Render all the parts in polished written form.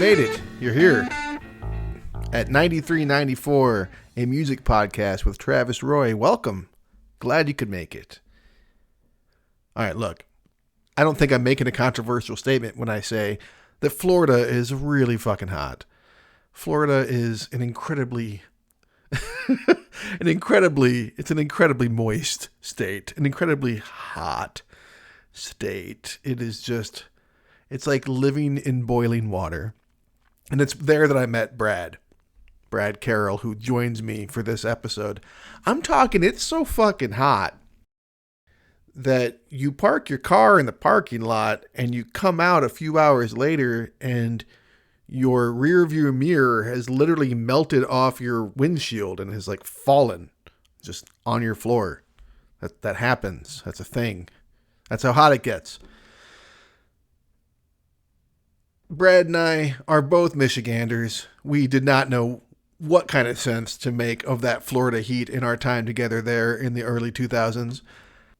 made it. You're here at 9394, a music podcast with Travis Roy. Welcome. Glad you could make it. All right, look, I don't think I'm making a controversial statement when I say that Florida is really fucking hot. Florida is an incredibly moist state, an incredibly hot state. It is just, it's like living in boiling water. And it's there that I met Brad Carroll, who joins me for this episode. I'm talking, it's so fucking hot that you park your car in the parking lot and you come out a few hours later and your rear view mirror has literally melted off your windshield and has like fallen just on your floor. That happens. That's a thing. That's how hot it gets. Brad and I are both Michiganders. We did not know what kind of sense to make of that Florida heat in our time together there in the early 2000s.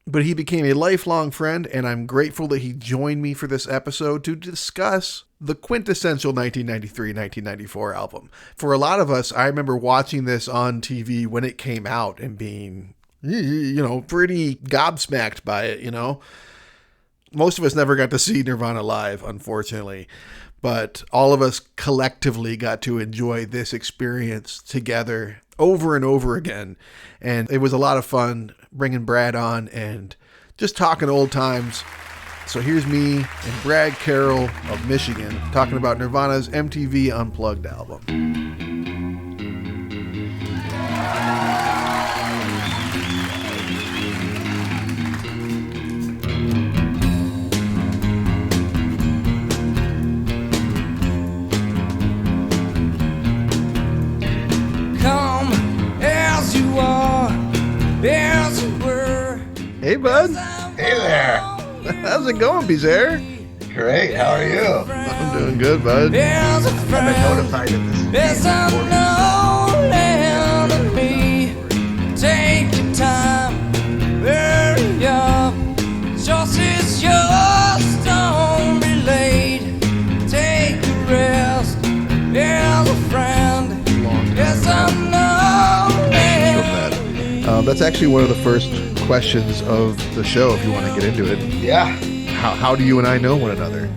But he became a lifelong friend, and I'm grateful that he joined me for this episode to discuss the quintessential 1993-1994 album. For a lot of us, I remember watching this on TV when it came out and being, pretty gobsmacked by it, Most of us never got to see Nirvana live, unfortunately, but all of us collectively got to enjoy this experience together over and over again. And it was a lot of fun bringing Brad on and just talking old times. So here's me and Brad Carroll of Michigan talking about Nirvana's MTV Unplugged album. Hey, bud. Hey there. How's it going, Beezaire? Great. How are you? I'm doing good, bud. I've been notified of this. Take your time, hurry up. It's yours, don't be late. Take a rest, here's a friend. Yes, I'm That's actually one of the first questions of the show, if you want to get into it. Yeah. How do you and I know one another?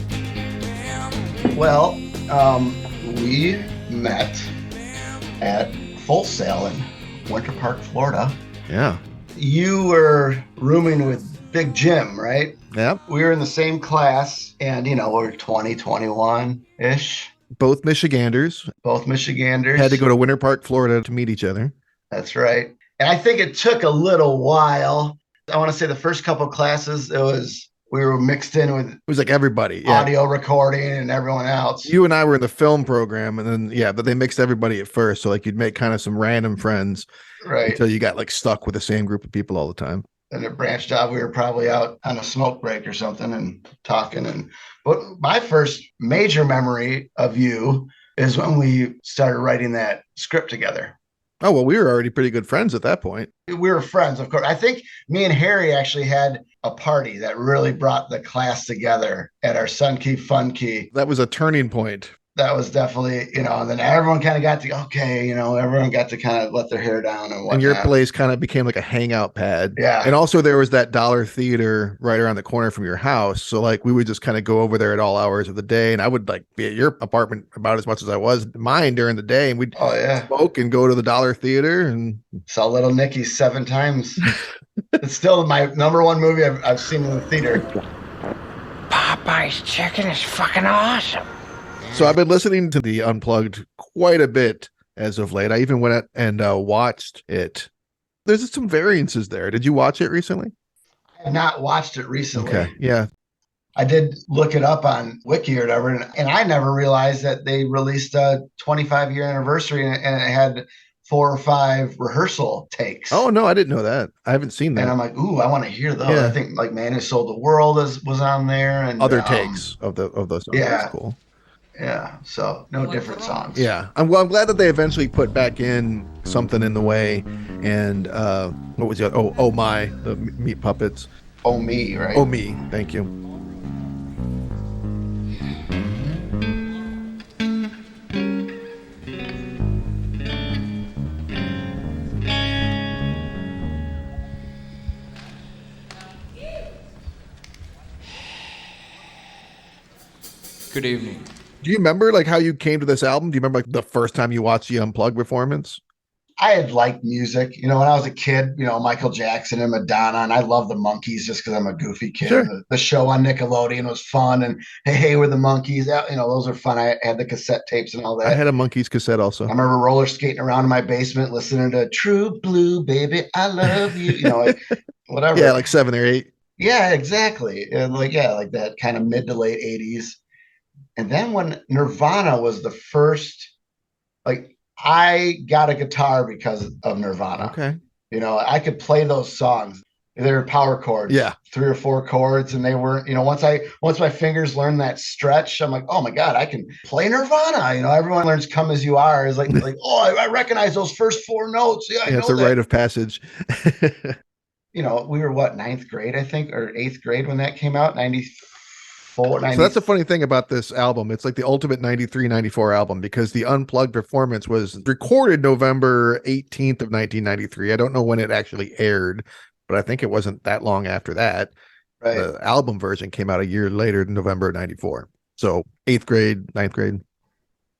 Well, we met at Full Sail in Winter Park, Florida. Yeah. You were rooming with Big Jim, right? Yeah. We were in the same class, and, we're 20, 21-ish. Both Michiganders. Both Michiganders. Had to go to Winter Park, Florida to meet each other. That's right. And I think it took a little while. I want to say the first couple of classes, we were mixed in with It was like everybody. Yeah. audio recording and everyone else. You and I were in the film program, and then, but they mixed everybody at first. So like you'd make kind of some random friends right until you got like stuck with the same group of people all the time. And it branched out. We were probably out on a smoke break or something and talking. But my first major memory of you is when we started writing that script together. Oh, well, we were already pretty good friends at that point. We were friends, of course. I think me and Harry actually had a party that really brought the class together at our Sun Key Fun Key. That was a turning point. That was definitely, and then everyone kind of got to, everyone got to kind of let their hair down and whatnot. And your place kind of became like a hangout pad. Yeah. And also there was that Dollar Theater right around the corner from your house. So like we would just kind of go over there at all hours of the day. And I would like be at your apartment about as much as I was mine during the day. And we'd smoke and go to the Dollar Theater and saw Little Nicky 7 times. It's still my number one movie I've seen in the theater. Popeye's chicken is fucking awesome. So I've been listening to the Unplugged quite a bit as of late. I even went out and watched it. There's some variances there. Did you watch it recently? I have not watched it recently. Okay, yeah. I did look it up on Wiki or whatever, and I never realized that they released a 25-year anniversary and it had 4 or 5 rehearsal takes. Oh, no, I didn't know that. I haven't seen that. And I'm like, ooh, I want to hear those. Yeah. I think like Man Who Sold the World was on there. And other takes of those songs. Yeah. That's cool. Yeah, so no different songs. Yeah, I'm glad that they eventually put back in Something in the Way and what was the other? Oh My, the Meat Puppets. Oh Me, right? Oh Me, thank you. Good evening. Do you remember like how you came to this album? Do you remember like the first time you watched the Unplugged performance? I had liked music, when I was a kid, Michael Jackson and Madonna, and I love the Monkees just because I'm a goofy kid. Sure. The show on Nickelodeon was fun, and hey, we're the Monkees. Those are fun. I had the cassette tapes and all I that. had a Monkees cassette also. I remember roller skating around in my basement, listening to True Blue, baby, I love you. Whatever. Yeah, like 7 or 8. Yeah, exactly. And like that kind of mid to late 80s. And then when Nirvana was the first, like, I got a guitar because of Nirvana. Okay. I could play those songs. They were power chords, Yeah, 3 or 4 chords, and they weren't. Once my fingers learned that stretch, I'm like, oh my god, I can play Nirvana. Everyone learns "Come as You Are" is like oh, I recognize those first 4 notes. Yeah, I know it's a that. rite of passage. We were what, 9th grade, I think, or 8th grade when that came out, 94, 90. So that's the funny thing about this album. It's like the ultimate 93, 94 album because the Unplugged performance was recorded November 18th of 1993. I don't know when it actually aired, but I think it wasn't that long after that. Right. The album version came out a year later, November of 94. So 8th grade, 9th grade.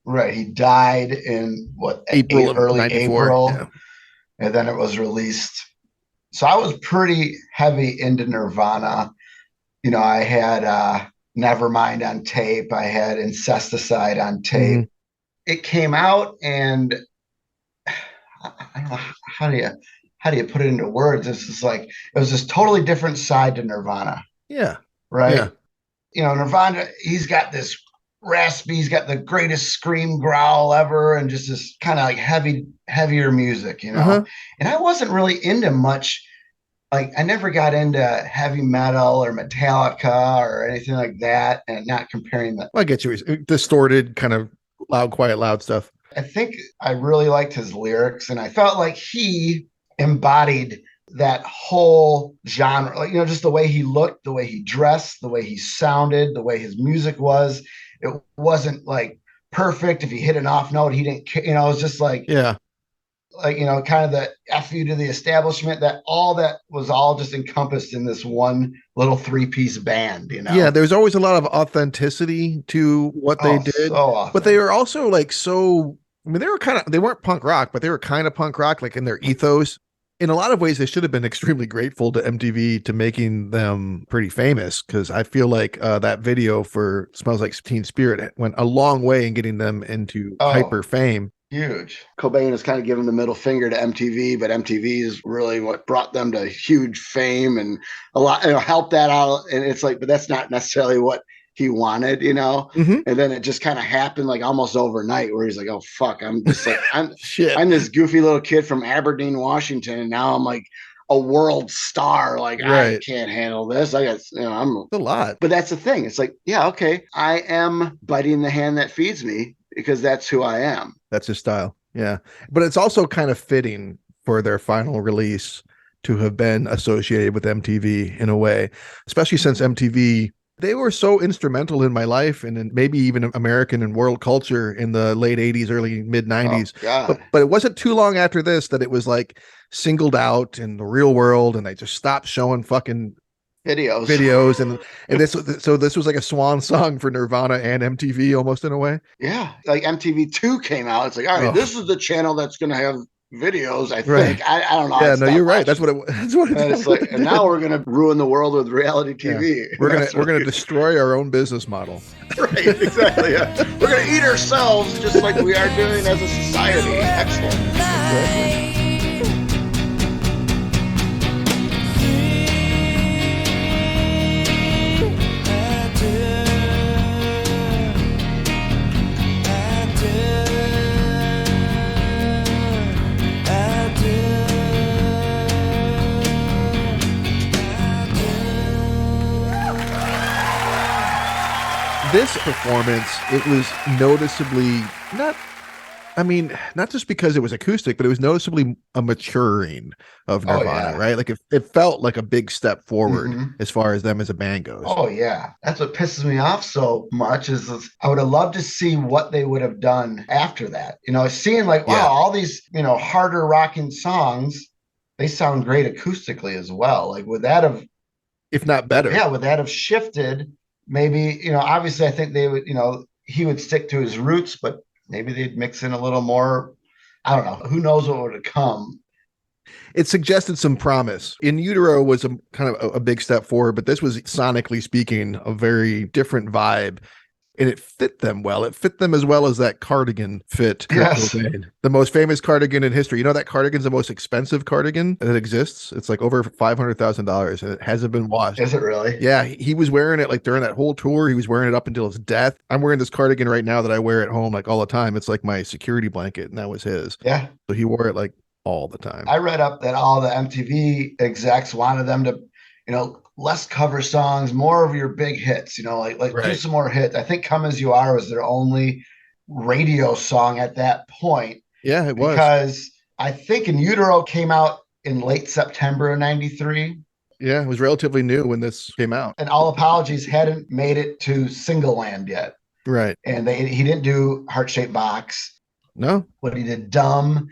Right. He died in April early 94. April. Yeah. And then it was released. So I was pretty heavy into Nirvana. I had Nevermind on tape. I had Incesticide on tape. Mm-hmm. It came out, and I don't know how do you put it into words. It's just like it was this totally different side to Nirvana. Yeah. Right. Yeah. Nirvana, he's got this raspy, he's got the greatest scream growl ever, and just this kind of like heavier music, Uh-huh. And I wasn't really into much. Like, I never got into heavy metal or Metallica or anything like that, and not comparing that. Well, I get you. Distorted, kind of quiet, loud stuff. I think I really liked his lyrics, and I felt like he embodied that whole genre. Like, just the way he looked, the way he dressed, the way he sounded, the way his music was. It wasn't like perfect. If he hit an off note, he didn't care. It was just like, yeah. Like, kind of the F you to the establishment, that was all just encompassed in this one little 3-piece band, Yeah, there's always a lot of authenticity to what they did. So but they were also like they weren't punk rock, but they were kind of punk rock, like in their ethos. In a lot of ways, they should have been extremely grateful to MTV to making them pretty famous, because I feel like that video for Smells Like Teen Spirit went a long way in getting them into hyper fame. Huge. Cobain is kind of giving the middle finger to MTV, but MTV is really what brought them to huge fame and a lot, helped that out. And it's like, but that's not necessarily what he wanted, Mm-hmm. And then it just kind of happened like almost overnight, where he's like, oh fuck, I'm just like, I'm Shit. I'm this goofy little kid from Aberdeen, Washington, and now I'm like a world star. Like, right. I can't handle this. I got, I'm a lot. But that's the thing. It's like, yeah, okay, I am biting the hand that feeds me, because that's who I am. That's his style. Yeah. But it's also kind of fitting for their final release to have been associated with MTV in a way, especially since MTV, they were so instrumental in my life and in maybe even American and world culture in the late 80s, early mid 90s. Oh, but it wasn't too long after this that it was like singled out in the real world, and they just stopped showing fucking videos and this was like a swan song for Nirvana and MTV almost in a way. Yeah, like MTV 2 came out. It's like, all right, this is the channel that's going to have videos, I think. Right. I don't know. Yeah, no, you're right. That's what it. And it's like, and now we're going to ruin the world with reality TV. Yeah. We're gonna destroy our own business model. Right, exactly. Yeah. We're going to eat ourselves just like we are doing as a society. Excellent. Exactly. This performance, it was noticeably not just because it was acoustic, but it was noticeably a maturing of Nirvana, right? Like it felt like a big step forward as far as them as a band goes. Oh yeah. That's what pisses me off so much is I would have loved to see what they would have done after that. Seeing like, wow, all these, harder rocking songs, they sound great acoustically as well. Like would that have, if not better. Yeah, would that have shifted maybe, obviously I think they would, he would stick to his roots, but maybe they'd mix in a little more. I don't know. Who knows what would come? It suggested some promise. In Utero was a kind of a big step forward, but this was sonically speaking a very different vibe. And it fit them well. It fit them as well as that cardigan fit. Yes. The most famous cardigan in history. You know that cardigan's the most expensive cardigan that exists? It's like over $500,000 and it hasn't been washed. Is it really? Yeah, he was wearing it like during that whole tour. He was wearing it up until his death. I'm wearing this cardigan right now that I wear at home like all the time. It's like my security blanket, and that was his. Yeah. So he wore it like all the time. I read up that all the MTV execs wanted them to, less cover songs, more of your big hits, like Right. do some more hits. I think Come As You Are was their only radio song at that point. Yeah, it was. Because I think In Utero came out in late September of 93. Yeah, it was relatively new when this came out. And All Apologies hadn't made it to single land yet. Right. And he didn't do Heart Shaped Box. No. But he did Dumb.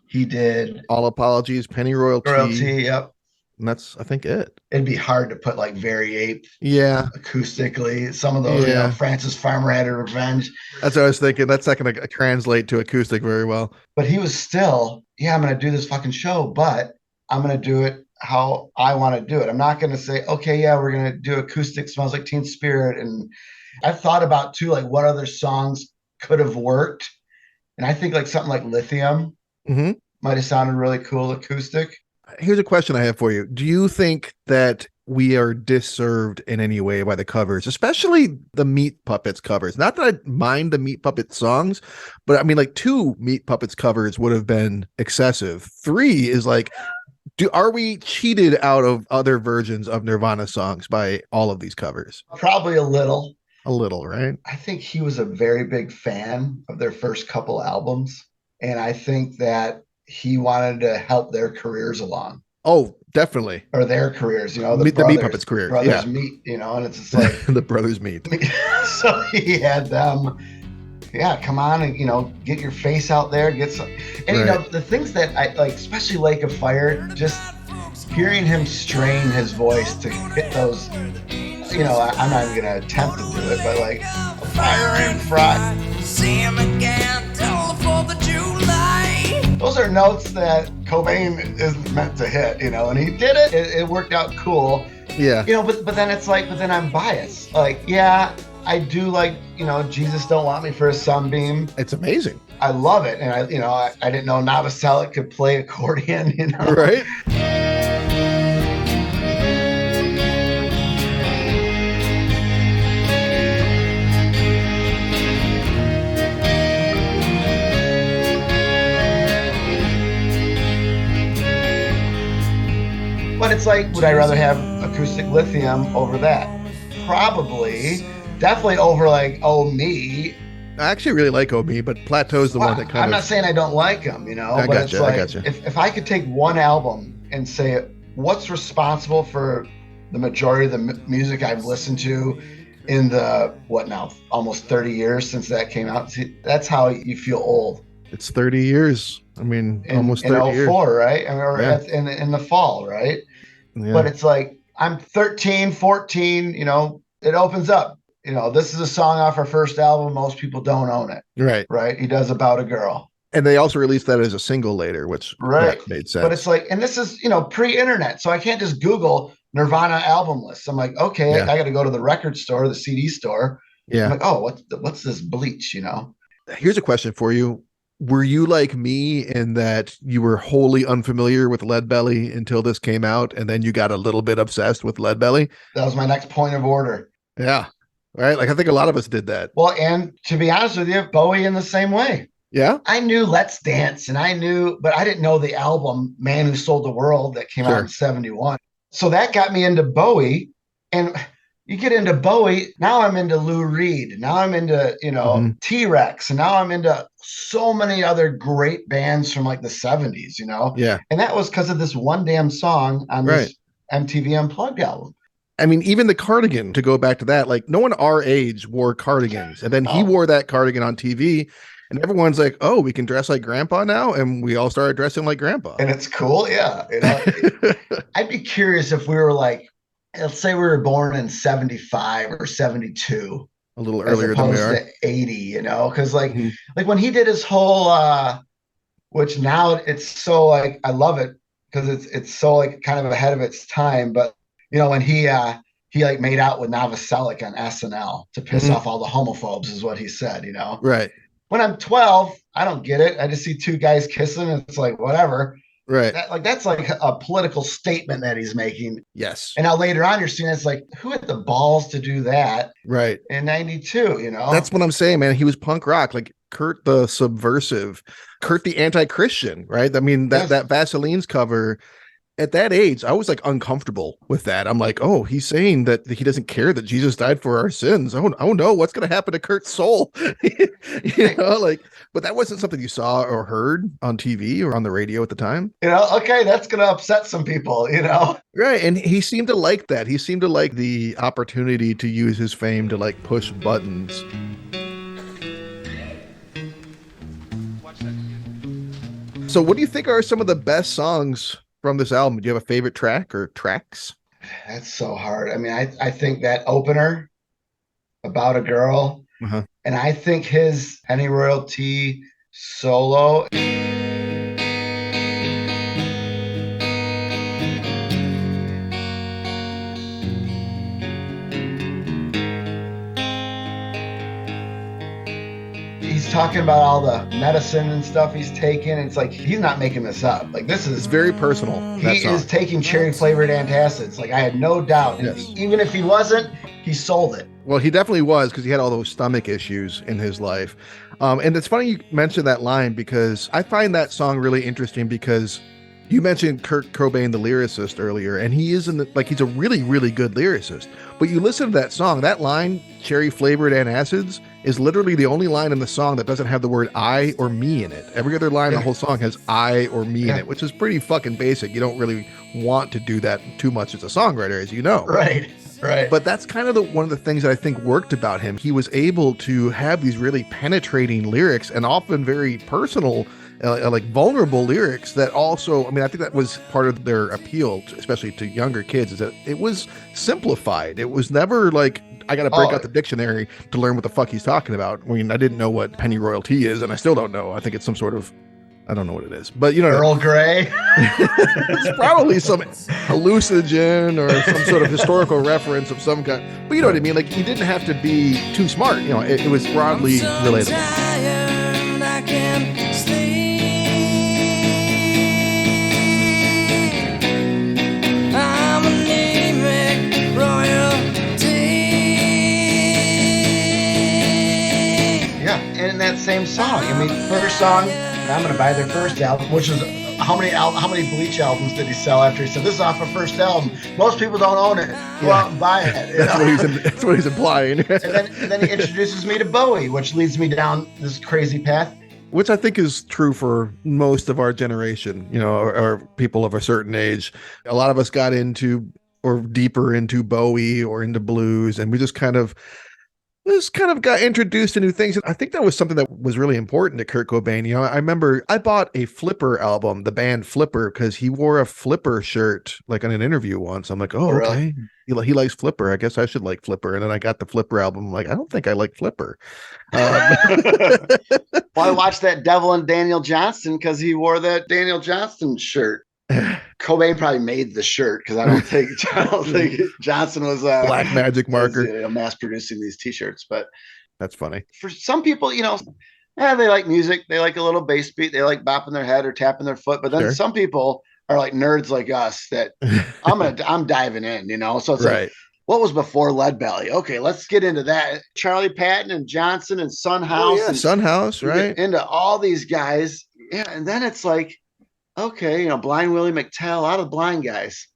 He did All Apologies, Penny Royalty. Yep. And that's, I think, it. It'd be hard to put like Very Ape. Yeah. Acoustically. Some of those, Francis Farmer Had a Revenge. That's what I was thinking. That's not going to translate to acoustic very well. But he was still, I'm going to do this fucking show, but I'm going to do it how I want to do it. I'm not going to say, okay, yeah, we're going to do acoustic Smells Like Teen Spirit. And I've thought about too, like what other songs could have worked. And I think like something like Lithium might have sounded really cool acoustic. Here's a question I have for you. Do you think that we are disserved in any way by the covers, especially the Meat Puppets covers? Not that I mind the Meat Puppet songs, but I mean, like 2 Meat Puppets covers would have been excessive. 3 is like, are we cheated out of other versions of Nirvana songs by all of these covers? Probably a little. A little, right? I think he was a very big fan of their first couple albums. And I think that he wanted to help their careers along. Oh, definitely. Or their careers, the Meat Puppets career. Brothers Meat, and it's just like the Brothers Meat. So he had them, come on and get your face out there, get some. And the things that I like, especially Lake of Fire, just hearing him strain his voice to hit those. I'm not even gonna attempt to do it, but like Fire and Fry. See him again till the 4th of July. Those are notes that Cobain isn't meant to hit, and he did it. It worked out cool. Yeah. But then it's like, then I'm biased. Like, yeah, I do like, Jesus Don't Want Me for a Sunbeam. It's amazing. I love it. And I didn't know Novoselic could play accordion, Right. But it's like, would I rather have acoustic Lithium over that? Probably. Definitely over like Oh Me. I actually really like Oh Me, but Plateau's the one that I'm not saying I don't like them, I but gotcha, it's like, I gotcha. If I could take one album and say what's responsible for the majority of the music I've listened to in the, almost 30 years since that came out. See, that's how you feel old. It's 30 years. I mean, almost 30 years. In 04, right? In the fall, right? Yeah. But it's like, I'm 13, 14, it opens up. This is a song off our first album. Most people don't own it. Right. Right. He does About a Girl. And they also released that as a single later, which made sense. But it's like, and this is, pre-internet. So I can't just Google Nirvana album lists. I'm like, okay, I got to go to the record store, the CD store. Yeah. I'm like, oh, what's this Bleach, Here's a question for you. Were you like me in that you were wholly unfamiliar with Leadbelly until this came out, and then you got a little bit obsessed with Leadbelly? That was my next point of order. Yeah. Right. Like, I think a lot of us did that. Well, and to be honest with you, Bowie in the same way. Yeah. I knew Let's Dance, but I didn't know the album Man Who Sold the World that came out in 71. So that got me into Bowie. And you get into Bowie, now I'm into Lou Reed. Now I'm into, T-Rex. And now I'm into so many other great bands from like the 70s, Yeah. And that was because of this one damn song on this MTV Unplugged album. I mean, even the cardigan, to go back to that, like no one our age wore cardigans. And then he wore that cardigan on TV. And everyone's like, oh, we can dress like grandpa now. And we all started dressing like grandpa. And it's cool. Yeah. I'd be curious if we were like let's say we were born in 75 or 72 A little as earlier than we opposed are. to 80, because Mhm. like when he did his whole which now it's so like I love it because it's so like kind of ahead of its time. But when he like made out with Novoselic on SNL to piss Mhm. off all the homophobes is what he said. Right. When I'm 12, I don't get it. I just see two guys kissing. And it's like whatever. Right. That's like a political statement that he's making. Yes. And now later on, you're seeing it's like who had the balls to do that Right. in '92? That's what I'm saying, man. He was punk rock, like Kurt the Subversive, Kurt the Anti-Christian, right? I mean, that Yes. that Vaseline's cover at that age, I was like uncomfortable with that. I'm like, oh, he's saying that he doesn't care that Jesus died for our sins. Oh no, what's going to happen to Kurt's soul? But that wasn't something you saw or heard on TV or on the radio at the time. Okay, that's gonna upset some people. Right. And he seemed to like that. He seemed to like the opportunity to use his fame to like push buttons. So what do you think are some of the best songs from this album? Do you have a favorite track or tracks? That's so hard. I mean, I think that opener about a girl, Uh-huh. and I think his Penny Royalty solo. He's talking about all the medicine and stuff he's taking. It's like he's not making this up. Like this It's is very personal. That he song. is taking cherry flavored antacids. Like I had no doubt. And Yes. even if he wasn't, he sold it. Well, he definitely was because he had all those stomach issues in his life. And it's funny you mentioned that line because I find that song really interesting because you mentioned Kurt Cobain, the lyricist, earlier, and he is he's a really, really good lyricist. But you listen to that song, that line, cherry flavored antacids, is literally the only line in the song that doesn't have the word I or me in it. Every other line in the whole song has I or me in it, which is pretty fucking basic. You don't really want to do that too much as a songwriter, as you know. Right. But that's kind of one of the things that I think worked about him. He was able to have these really penetrating lyrics and often very personal, like vulnerable lyrics that also, I mean, I think that was part of their appeal, especially to younger kids, is that it was simplified. It was never like, I got to break out the dictionary to learn what the fuck he's talking about. I mean, I didn't know what penny royalty is, and I still don't know. I think it's some sort of, I don't know what it is, but Earl Grey. It's probably some hallucinogen or some sort of historical reference of some kind. But you know what I mean? Like he didn't have to be too smart. It was broadly relatable. I can't sleep. I'm anemic royalty. Yeah, and in that same song. I mean, first song, I'm gonna buy their first album, which is how many Bleach albums did he sell after he said this is off a first album? Most people don't own it. Go out and buy it. That's what he's implying. And then he introduces me to Bowie, which leads me down this crazy path. Which I think is true for most of our generation, or people of a certain age. A lot of us got into or deeper into Bowie or into blues, and we just kind of got introduced to new things. And I think that was something that was really important to Kurt Cobain. I remember I bought a Flipper album, the band Flipper, because he wore a Flipper shirt like on an interview once. I'm like, oh, okay. Really? He likes Flipper. I guess I should like Flipper. And then I got the Flipper album. I'm like, I don't think I like Flipper. Well, I watched that Devil and Daniel Johnston because he wore that Daniel Johnston shirt. Cobain probably made the shirt because I don't think Johnson was Black Magic Marker mass producing these T-shirts. But that's funny. For some people, they like music. They like a little bass beat. They like bopping their head or tapping their foot. But then some people are like nerds like us that I'm diving in. So it's like, what was before Leadbelly? Okay, let's get into that. Charlie Patton and Johnson and Son House. Oh, yeah, Son House, right? Into all these guys. Yeah, and then it's like, okay, Blind Willie McTell, out of blind guys.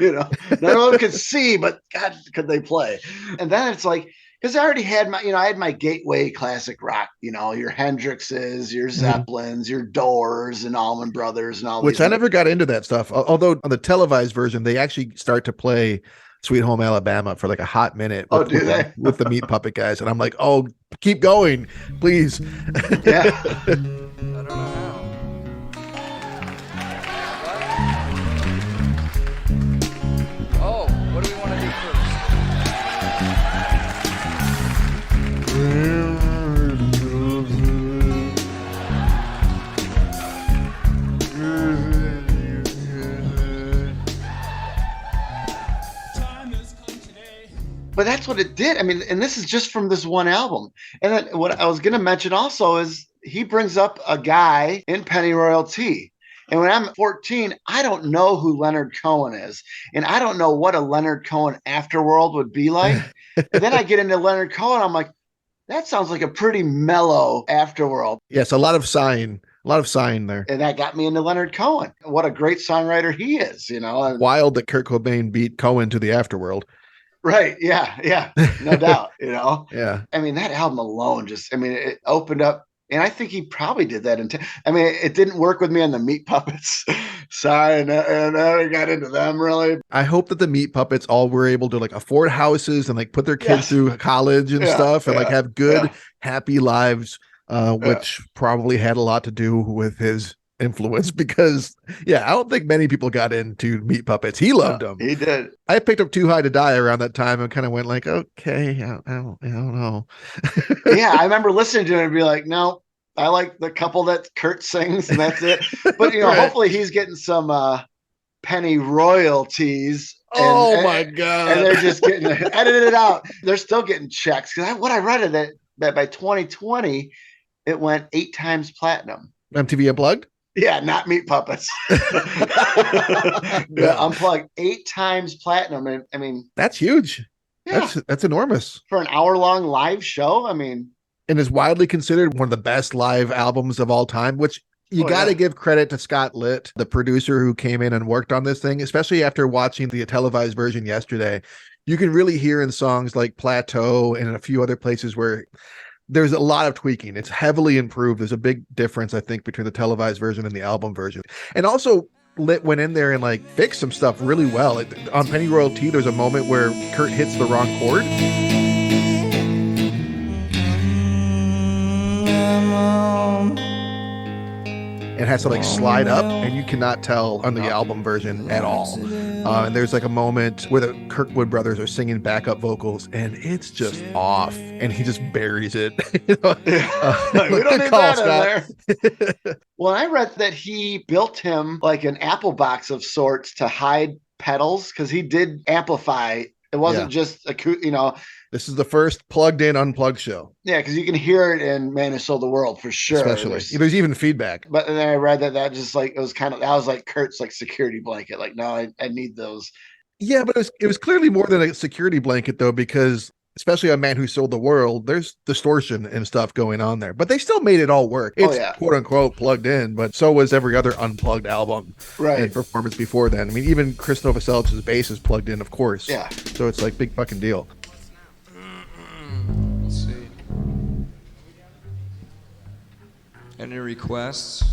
None of them could see, but God, could they play? And then it's like, because I already had I had my gateway classic rock, your Hendrixes, your Zeppelins, your Doors, and Allman Brothers, and all. Which I never got into that stuff. Although on the televised version, they actually start to play Sweet Home Alabama for like a hot minute. With the Meat Puppet guys, and I'm like, oh, keep going, please. Yeah. I don't know how. Oh, what do we want to do? But that's what it did. I mean, and this is just from this one album. And then what I was going to mention also is he brings up a guy in Pennyroyal Tea. And when I'm 14, I don't know who Leonard Cohen is. And I don't know what a Leonard Cohen afterworld would be like. And then I get into Leonard Cohen. I'm like, that sounds like a pretty mellow afterworld. Yes, a lot of sighing there. And that got me into Leonard Cohen. What a great songwriter he is, you know. And, wild that Kurt Cobain beat Cohen to the afterworld. right. Yeah. No doubt, you know. Yeah. I mean, that album alone it opened up. And I think he probably did that. It didn't work with me on the Meat Puppets. Sorry, and I never got into them really. I hope that the Meat Puppets all were able to like afford houses and like put their kids through college and stuff and like have good, happy lives, which probably had a lot to do with his influence because I don't think many people got into Meat Puppets. He loved them. He did. I picked up Too High to Die around that time and kind of went like, okay, I don't know. Yeah, I remember listening to it and be like, no, I like the couple that Kurt sings and that's it. But hopefully he's getting some penny royalties. My God. And they're just getting edited out. They're still getting checks. Because what I read of that by 2020, it went 8 times platinum. MTV Unplugged? Yeah, not Meat Puppets. Unplugged 8 times platinum. And I mean, that's huge. Yeah. That's enormous. For an hour-long live show, I mean. And is widely considered one of the best live albums of all time, which you got to give credit to Scott Litt, the producer who came in and worked on this thing, especially after watching the televised version yesterday. You can really hear in songs like Plateau and in a few other places where there's a lot of tweaking. It's heavily improved. There's a big difference, I think, between the televised version and the album version. And also, Litt went in there and like fixed some stuff really well. On Pennyroyal Tea, there's a moment where Kurt hits the wrong chord. It has to like slide up, and you cannot tell on the album version at all. And there's like a moment where the Kirkwood brothers are singing backup vocals, and it's just off, and he just buries it. We don't need that in there. Well, I read that he built him like an Apple box of sorts to hide pedals because he did amplify. It wasn't just This is the first plugged in unplugged show. Yeah, because you can hear it in Man Who Sold the World for sure. Especially. There's even feedback. But then I read that just like, that was like Kurt's like security blanket. Like, no, I need those. Yeah, but it was clearly more than a security blanket though, because especially on Man Who Sold the World, there's distortion and stuff going on there. But they still made it all work. It's quote unquote plugged in, but so was every other unplugged album and performance before then. I mean, even Chris Novoselic's bass is plugged in, of course. Yeah. So it's like big fucking deal. Let's see. Any requests?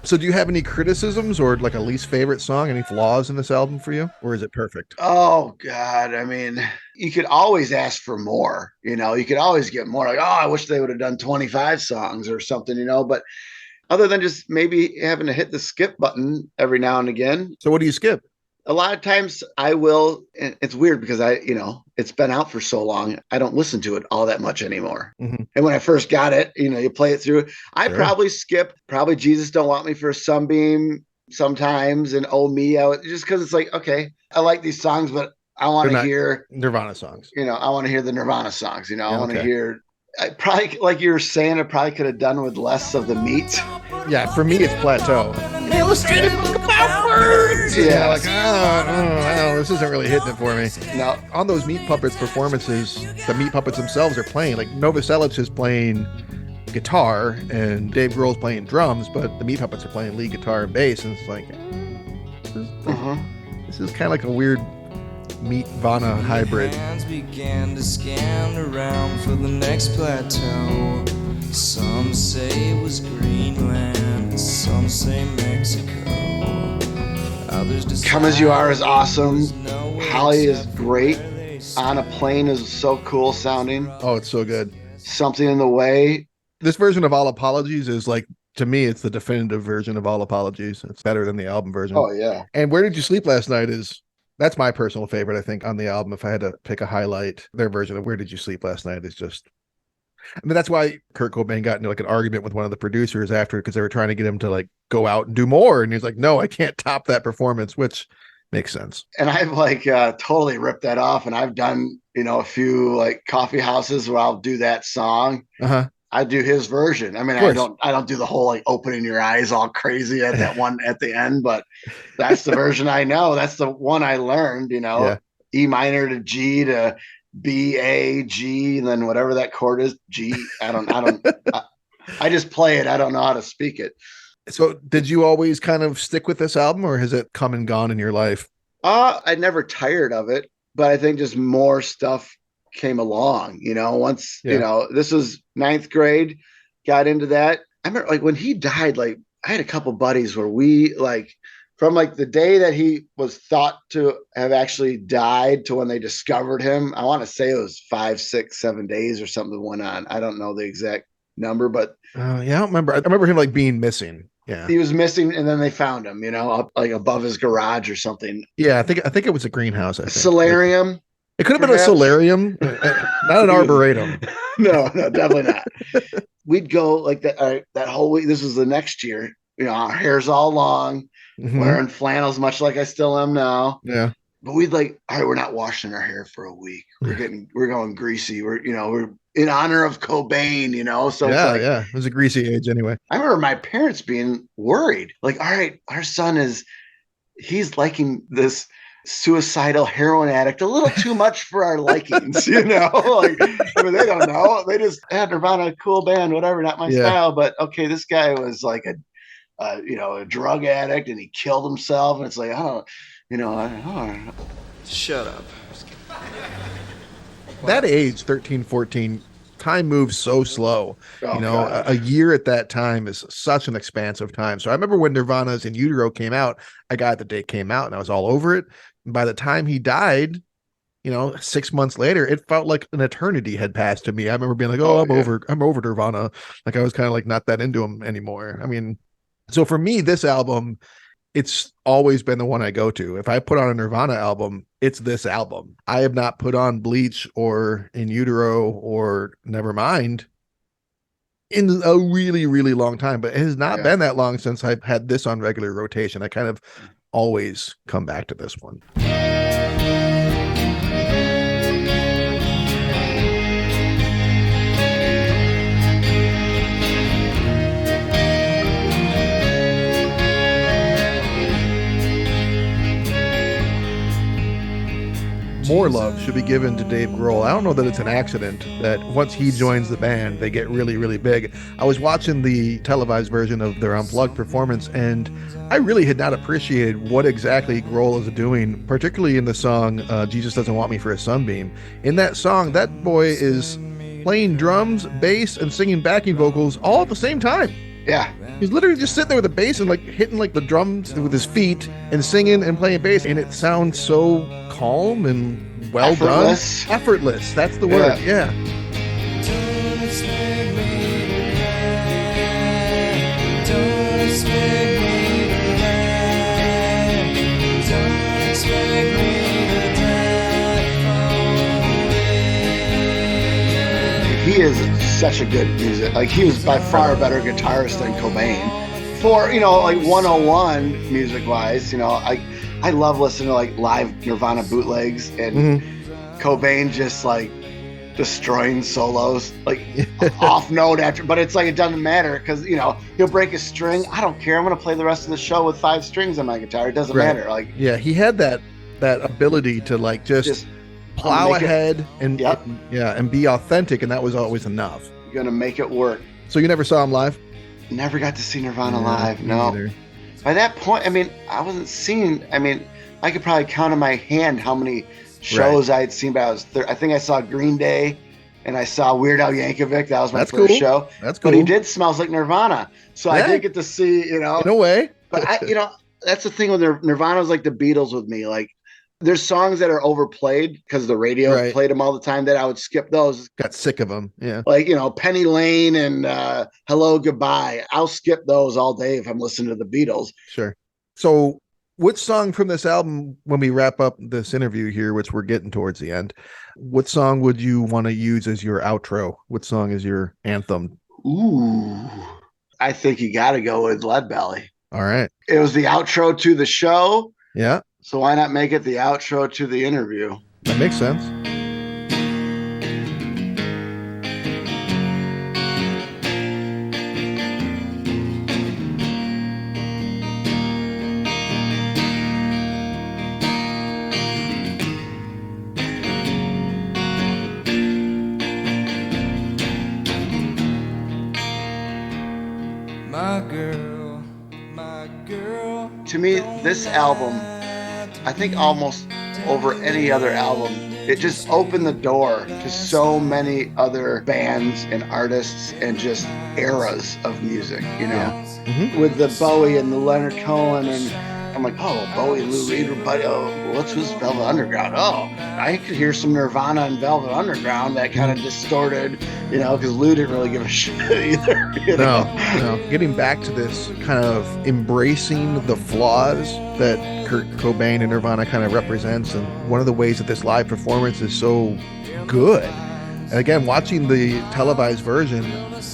So do you have any criticisms or like a least favorite song? Any flaws in this album for you? Or is it perfect? Oh, God. I mean, you could always ask for more. You could always get more. Like, I wish they would have done 25 songs or something, But other than just maybe having to hit the skip button every now and again. So what do you skip? A lot of times I will, and it's weird because it's been out for so long. I don't listen to it all that much anymore. Mm-hmm. And when I first got it, you play it through. I probably skip Jesus Don't Want Me for a Sunbeam sometimes. And Oh Me, just because it's like, okay, I like these songs, but I want to hear Nirvana songs. I want to hear the Nirvana songs. I want to hear. I probably, like you were saying, I probably could have done with less of the meat. Yeah, for me, it's Plateau. Illustrated book about birds. Yeah, like, this isn't really hitting it for me. No. On those Meat Puppets performances, the Meat Puppets themselves are playing. Like, Novoselic is playing guitar, and Dave Grohl's playing drums, but the Meat Puppets are playing lead guitar and bass, and it's like, this is kind of like a weird Meat-Vana hybrid. Hands began to scan around for the next plateau. Some say it was Greenland, some say Mexico. Others Come As You Are is awesome. Holly is great. On a Plane is so cool sounding. Oh, it's so good. Something in the Way. This version of All Apologies is like, to me, it's the definitive version of All Apologies. It's better than the album version. Oh, yeah. And Where Did You Sleep Last Night that's my personal favorite, I think, on the album. If I had to pick a highlight, their version of Where Did You Sleep Last Night is just... I mean, that's why Kurt Cobain got into like an argument with one of the producers after, because they were trying to get him to like go out and do more. And he's like, no, I can't top that performance, which Makes sense. And I've like totally ripped that off. And I've done, a few like coffee houses where I'll do that song. Uh-huh. I do his version. I mean, I don't do the whole like opening your eyes all crazy at that one at the end, but that's the version I know. That's the one I learned, Yeah. E minor to G to B, A, G, and then whatever that chord is, G. I just play it. I don't know how to speak it. So did you always kind of stick with this album, or has it come and gone in your life? I never tired of it, but I think just more stuff came along, once, this was ninth grade, got into that. I remember like when he died, like I had a couple buddies where we like from like the day that he was thought to have actually died to when they discovered him. I want to say it was 5, 6, 7 days or something went on. I don't know the exact number, but Yeah, I don't remember. I remember him like being missing. Yeah. he was missing, and then they found him, up like above his garage or something. Yeah, I think it was a greenhouse. I think Solarium. It could have been a solarium, not an arboretum. No, definitely not. We'd go like that whole week. This was the next year. Our hair's all long, wearing flannels, much like I still am now. Yeah. But we'd like, all right, we're not washing our hair for a week. We're going greasy. We're in honor of Cobain, So yeah, it was a greasy age anyway. I remember my parents being worried, like, all right, our son he's liking this suicidal heroin addict a little too much for our likings, like, I mean, they don't know. They just had Nirvana, cool band, whatever, not my style. But okay, this guy was like a drug addict and he killed himself. And it's like, Shut up. That age, 13, 14, time moves so slow. God. A year at that time is such an expansive time. So I remember when Nirvana's In Utero came out, I got the day it came out and I was all over it. And by the time he died, 6 months later, it felt like an eternity had passed to me. I remember being like, I'm over Nirvana. Like I was kind of like not that into him anymore. I mean, so for me, this album, it's always been the one I go to. If I put on a Nirvana album, it's this album. I have not put on Bleach or In Utero or Nevermind in a really, really long time, but it has not been that long since I've had this on regular rotation. I kind of always come back to this one. More love should be given to Dave Grohl. I don't know that it's an accident that once he joins the band, they get really, really big. I was watching the televised version of their Unplugged performance, and I really had not appreciated what exactly Grohl is doing, particularly in the song Jesus Doesn't Want Me for a Sunbeam. In that song, that boy is playing drums, bass, and singing backing vocals all at the same time. Yeah. He's literally just sitting there with the bass and like hitting like the drums with his feet and singing and playing bass, and it sounds so calm and well done. Effortless. That's the word. Yeah. He is such a good music. Like he was by far a better guitarist than Cobain. For like 101 music wise, I love listening to like live Nirvana bootlegs and Cobain just like destroying solos, like off note after, but it's like it doesn't matter because he'll break a string. I don't care. I'm gonna play the rest of the show with 5 strings on my guitar. It doesn't matter. Like he had that ability to like just plow ahead and be authentic, and that was always enough. You're gonna make it work. So you never saw him live? Never got to see Nirvana live. No. Either. By that point, I mean, I wasn't seeing. I mean, I could probably count on my hand how many shows I had seen. But I think I saw Green Day, and I saw Weird Al Yankovic. That was my first show. That's cool. But he did Smells Like Nirvana, so I did get to see. In a way. But that's the thing with Nirvana is like the Beatles with me. Like, there's songs that are overplayed because the radio played them all the time that I would skip those. Got sick of them. Yeah. Like, Penny Lane and Hello, Goodbye. I'll skip those all day if I'm listening to the Beatles. Sure. So which song from this album, when we wrap up this interview here, which we're getting towards the end, what song would you want to use as your outro? What song is your anthem? Ooh, I think you got to go with Lead Belly. All right. It was the outro to the show. Yeah. So why not make it the outro to the interview? That makes sense. My girl. To me, this album, I think almost over any other album, it just opened the door to so many other bands and artists and just eras of music, you know? With the Bowie and the Leonard Cohen, and I'm like, oh, Bowie and Lou Reed were buddy. Oh, what's Velvet Underground? Oh, I could hear some Nirvana and Velvet Underground that kind of distorted, you know, because Lou didn't really give a shit either. You know? No. Getting back to this kind of embracing the flaws that Kurt Cobain and Nirvana kind of represents, and one of the ways that this live performance is so good. And again, watching the televised version,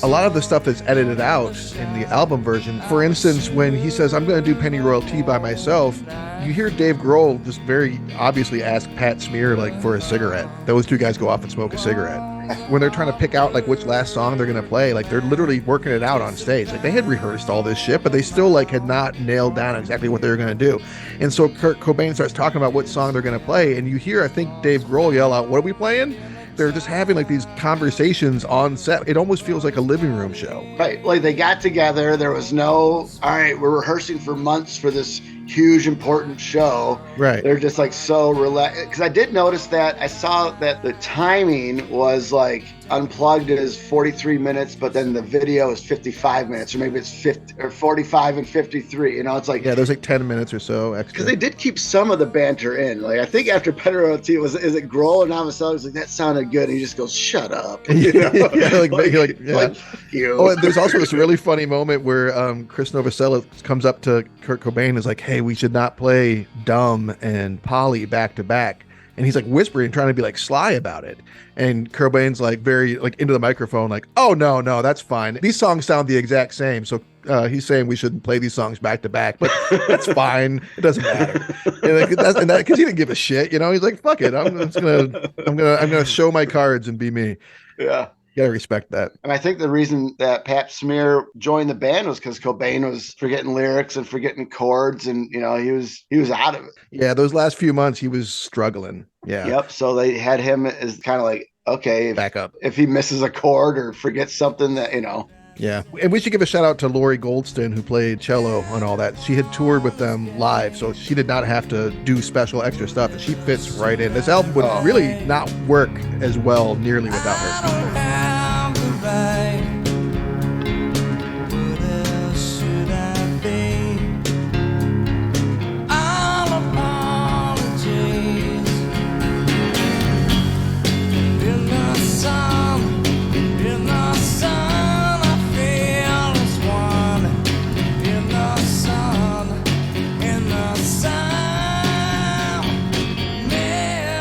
a lot of the stuff that's edited out in the album version, for instance, when he says, I'm going to do Pennyroyal Tea by myself, you hear Dave Grohl just very obviously ask Pat Smear like for a cigarette. Those two guys go off and smoke a cigarette. When they're trying to pick out like which last song they're going to play, like they're literally working it out on stage. Like they had rehearsed all this shit, but they still like had not nailed down exactly what they were going to do. And so Kurt Cobain starts talking about what song they're going to play, and you hear, I think, Dave Grohl yell out, "What are we playing?" They're just having like these conversations on set. It almost feels like a living room show. Right. Like they got together. There was no, all right, we're rehearsing for months for this huge, important show. Right. They're just like so relaxed. Because I did notice that I saw that the timing was like Unplugged is 43 minutes, but then the video is 55 minutes, or maybe it's 50 or 45 and 53. You know, it's like, yeah, there's like 10 minutes or so extra. Because they did keep some of the banter in. Like I think after Pennyroyal Tea is it Grohl or Navasel? He's like, that sounded good. And he just goes, shut up. You know? Yeah. You. Oh, and there's also this really funny moment where Chris Novoselic comes up to Kurt Cobain and is like, hey, we should not play Dumb and Polly back to back. And he's like whispering, trying to be like sly about it. And Cobain's like very like into the microphone, like, oh, no, that's fine. These songs sound the exact same. So he's saying we shouldn't play these songs back to back, but that's fine. It doesn't matter. And that because he didn't give a shit, you know. He's like, fuck it. I'm gonna show my cards and be me. Yeah. You gotta respect that. And I think the reason that Pat Smear joined the band was because Cobain was forgetting lyrics and forgetting chords, and you know he was out of it. Yeah, those last few months he was struggling. Yeah. Yep. So they had him as kind of like, okay, back up if he misses a chord or forgets something that, you know. Yeah. And we should give a shout out to Lori Goldston, who played cello on all that. She had toured with them live, so she did not have to do special extra stuff, and she fits right in. This album would really not work as well nearly without her.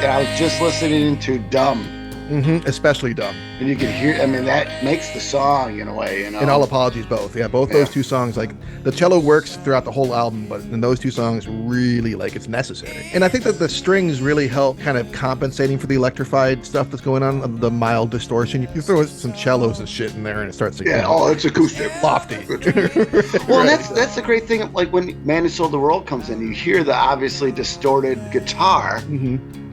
I was just listening to Dumb. Especially Dumb. And you can hear, I mean, that makes the song in a way, you know. And All Apologies both. Yeah, both those two songs, like the cello works throughout the whole album, but in those two songs really like it's necessary. And I think that the strings really help kind of compensating for the electrified stuff that's going on, the mild distortion. You throw some cellos and shit in there and it starts to it's acoustic. Lofty. Well, and that's the great thing, like when Man Who Sold the World comes in, you hear the obviously distorted guitar.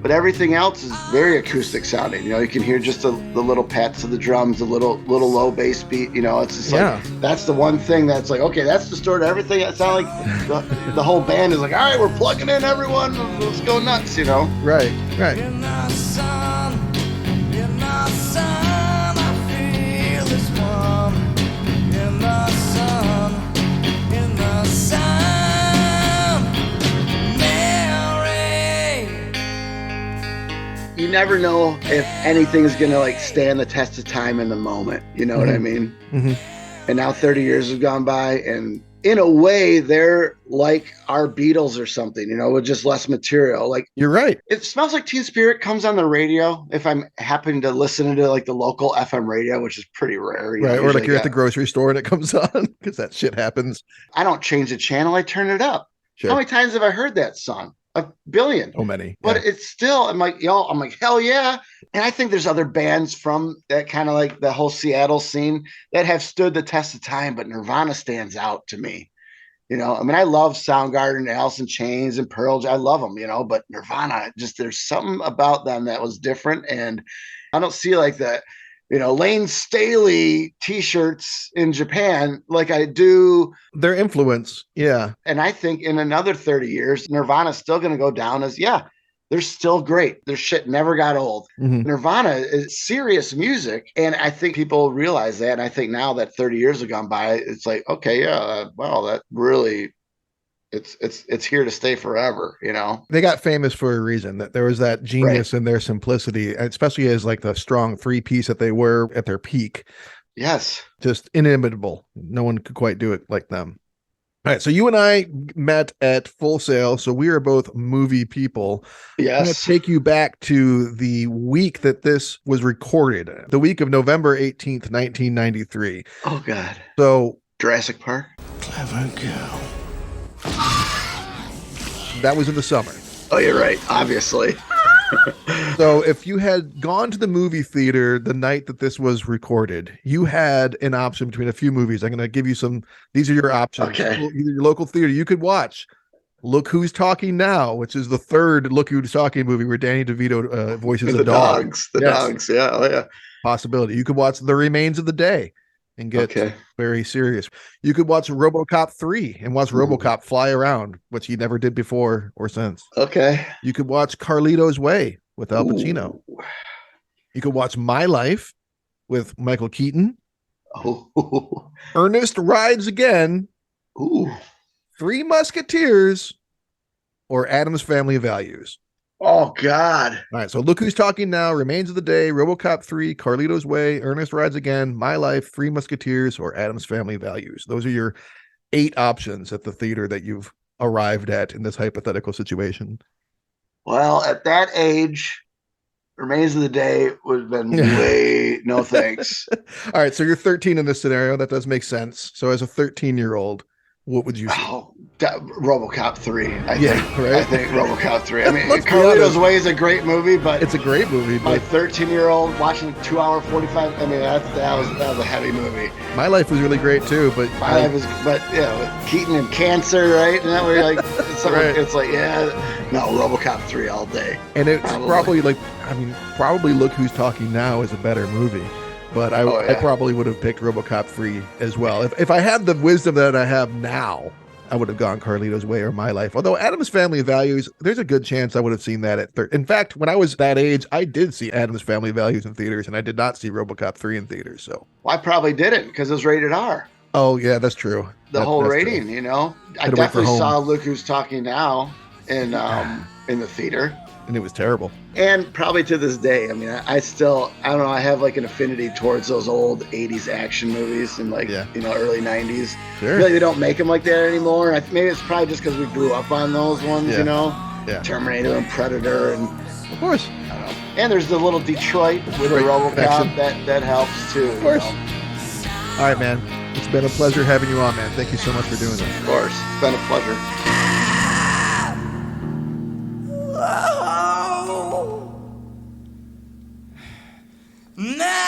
But everything else is very acoustic sounding. You know, you can hear just the little pats of the drums, the little low bass beat. You know, it's just like that's the one thing that's like, okay, that's distorted. Everything that sounds like the whole band is like, all right, we're plugging in, everyone, let's go nuts. You know, right. In the sun, I feel this warm. In the sun. You never know if anything is gonna like stand the test of time in the moment. You know what I mean? And now 30 years have gone by, and in a way, they're like our Beatles or something. You know, with just less material. Like you're right. It Smells Like Teen Spirit comes on the radio if I'm happening to listen to like the local FM radio, which is pretty rare. Right, or like you're at the grocery store and it comes on because that shit happens. I don't change the channel; I turn it up. Sure. How many times have I heard that song? a billion. So many. But Yeah. it's still, I'm like, hell yeah. And I think there's other bands from that kind of like the whole Seattle scene that have stood the test of time, but Nirvana stands out to me. I mean, I love Soundgarden, Alice in Chains, and Pearl Jam. I love them, but Nirvana, just there's something about them that was different. And I don't see like the, Lane Staley t-shirts in Japan like I do. Their influence. Yeah. And I think in another 30 years, Nirvana's still going to go down as, they're still great. Their shit never got old. Mm-hmm. Nirvana is serious music. And I think people realize that. And I think now that 30 years have gone by, it's like, okay, yeah, well, that really, it's here to stay forever, They got famous for a reason, that there was that genius in their simplicity, especially as like the strong 3-piece that they were at their peak. Yes. Just inimitable. No one could quite do it like them. All right, so you and I met at Full Sail, so we are both movie people. Yes. I'm going to take you back to the week that this was recorded, the week of November 18th, 1993. Oh, God. So Jurassic Park. Clever girl. That was in the summer. Oh, you're right, obviously. So if you had gone to the movie theater the night that this was recorded, you had an option between a few movies. I'm going to give you some. These are your options. Okay. Either your local theater, you could watch Look Who's Talking Now, which is the third Look Who's Talking movie where Danny DeVito voices a dog. Dogs. The dogs. Yeah. Oh, yeah. Possibility. You could watch The Remains of the Day and get very serious. You could watch RoboCop 3 and watch RoboCop fly around, which he never did before or since. Okay. You could watch Carlito's Way with Al Pacino. Ooh. You could watch My Life with Michael Keaton. Oh. Ernest Rides Again. Ooh. Three Musketeers, or Adam's Family Values. Oh, God. All right, so Look Who's Talking Now, Remains of the Day, RoboCop 3, Carlito's Way, Ernest Rides Again, My Life, Three Musketeers, or Adam's Family Values. Those are your 8 options at the theater that you've arrived at in this hypothetical situation. Well, at that age, Remains of the Day would have been way no thanks. All right, so you're 13 in this scenario. That does make sense. So as a 13-year-old, what would you say? Oh, RoboCop 3. I think RoboCop 3. I mean, Carlito's Way is a great movie, but it's a great movie. My 13-year-old watching 2-hour 45. I mean, that was a heavy movie. My Life was really great too, but My Life was, with Keaton and cancer, right? And that way, like, it's like, no, RoboCop 3 all day. And it's probably probably Look Who's Talking Now is a better movie. But I probably would have picked RoboCop 3 as well. If I had the wisdom that I have now, I would have gone Carlito's Way or My Life. Although Adam's Family Values, there's a good chance I would have seen that at 13. In fact, when I was that age, I did see Adam's Family Values in theaters, and I did not see RoboCop 3 in theaters. So I probly didn't because it was rated R. Oh, yeah, that's true. That's rating, true. I definitely saw Look Who's Talking Now in the theater. And it was terrible. And probably to this day, I mean, I don't know, I have like an affinity towards those old 80s action movies and early 90s. Sure. I feel like they don't make them like that anymore. Maybe it's probably just because we grew up on those ones, Yeah. Terminator and Predator. And of course. I don't know. And there's the little Detroit with the RoboCop that helps too. Of course. All right, man. It's been a pleasure having you on, man. Thank you so much for doing this. Of course. It's been a pleasure. Not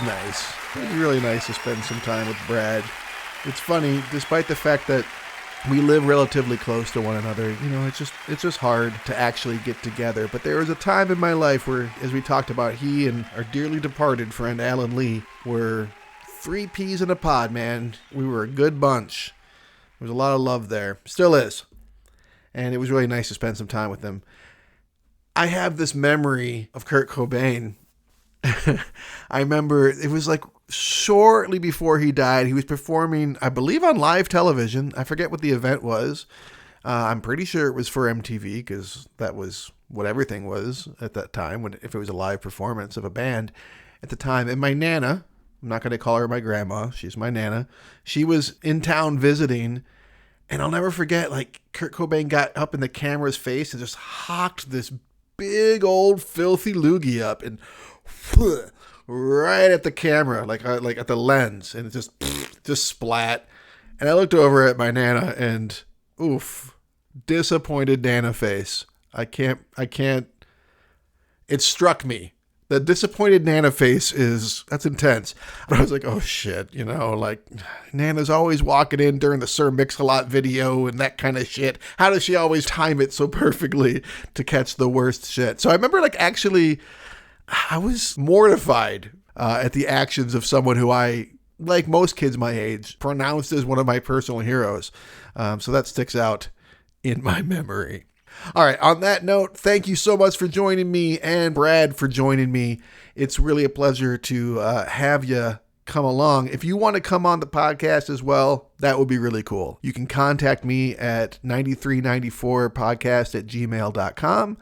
Nice. It was really nice to spend some time with Brad. It's funny, despite the fact that we live relatively close to one another, it's just hard to actually get together. But there was a time in my life where, as we talked about, he and our dearly departed friend Alan Lee were 3 peas in a pod, man. We were a good bunch. There was a lot of love there. Still is. And it was really nice to spend some time with them. I have this memory of Kurt Cobain. I remember it was like shortly before he died, he was performing, I believe, on live television. I forget what the event was. I'm pretty sure it was for MTV because that was what everything was at that time, if it was a live performance of a band at the time. And my Nana, I'm not going to call her my grandma, she's my Nana, she was in town visiting, and I'll never forget, like, Kurt Cobain got up in the camera's face and just hocked this big old filthy loogie up and right at the camera, like at the lens, and it just splat. And I looked over at my Nana and oof, disappointed Nana face. I can't, it struck me. The disappointed Nana face that's intense. But I was like, oh shit, like Nana's always walking in during the Sir Mix-a-Lot video and that kind of shit. How does she always time it so perfectly to catch the worst shit? So I remember I was mortified at the actions of someone who I, like most kids my age, pronounced as one of my personal heroes. So that sticks out in my memory. All right, on that note, thank you so much for joining me and Brad for joining me. It's really a pleasure to have you come along. If you want to come on the podcast as well, that would be really cool. You can contact me at 9394podcast@gmail.com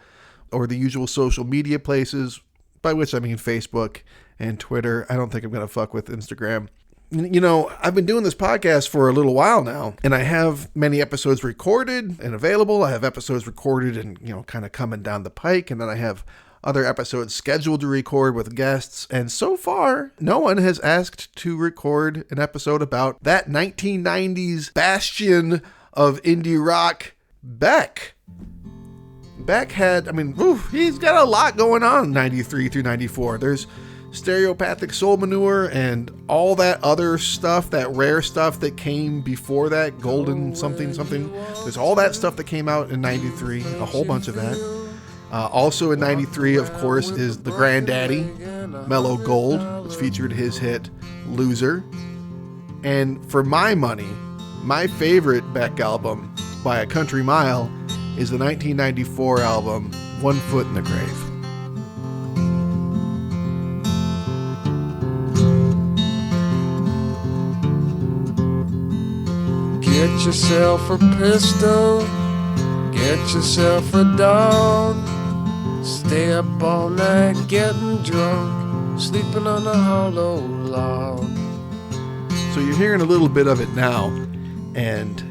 or the usual social media places, by which I mean Facebook and Twitter. I don't think I'm going to fuck with Instagram. I've been doing this podcast for a little while now, and I have many episodes recorded and available. I have episodes recorded and, kind of coming down the pike, and then I have other episodes scheduled to record with guests. And so far, no one has asked to record an episode about that 1990s bastion of indie rock, Beck. Beck had, he's got a lot going on 93 through 94. There's Stereopathic Soul Manure and all that other stuff, that rare stuff that came before that, Golden something. There's all that stuff that came out in 93, a whole bunch of that. Also in 93, of course, is the granddaddy, Mellow Gold, which featured his hit, Loser. And for my money, my favorite Beck album by a country mile is the 1994 album, One Foot in the Grave. Get yourself a pistol, get yourself a dog, stay up all night getting drunk, sleeping on a hollow log. So you're hearing a little bit of it now, and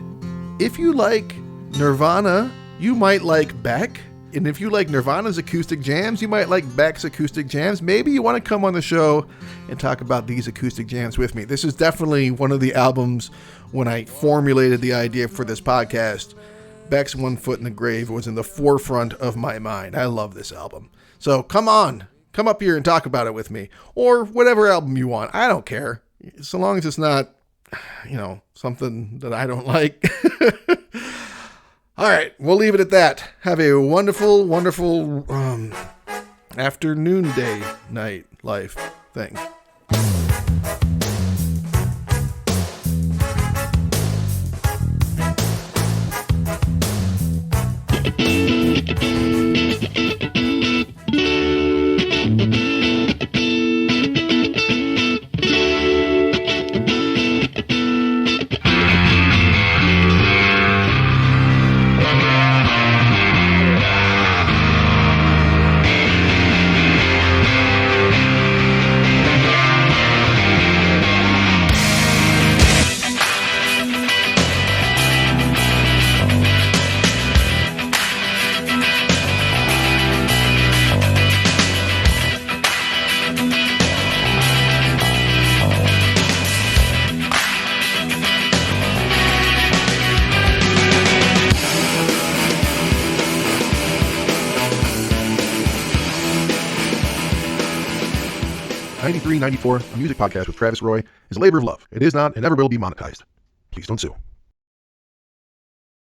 if you like Nirvana, you might like Beck. And if you like Nirvana's acoustic jams, you might like Beck's acoustic jams. Maybe you want to come on the show and talk about these acoustic jams with me. This is definitely one of the albums, when I formulated the idea for this podcast, Beck's One Foot in the Grave was in the forefront of my mind. I love this album. So come on, come up here and talk about it with me. Or whatever album you want. I don't care. So long as it's not, something that I don't like. All right, we'll leave it at that. Have a wonderful, wonderful afternoon, day, night, life thing. '93, '94, a music podcast with Travis Roy, is a labor of love. It is not and never will be monetized. Please don't sue.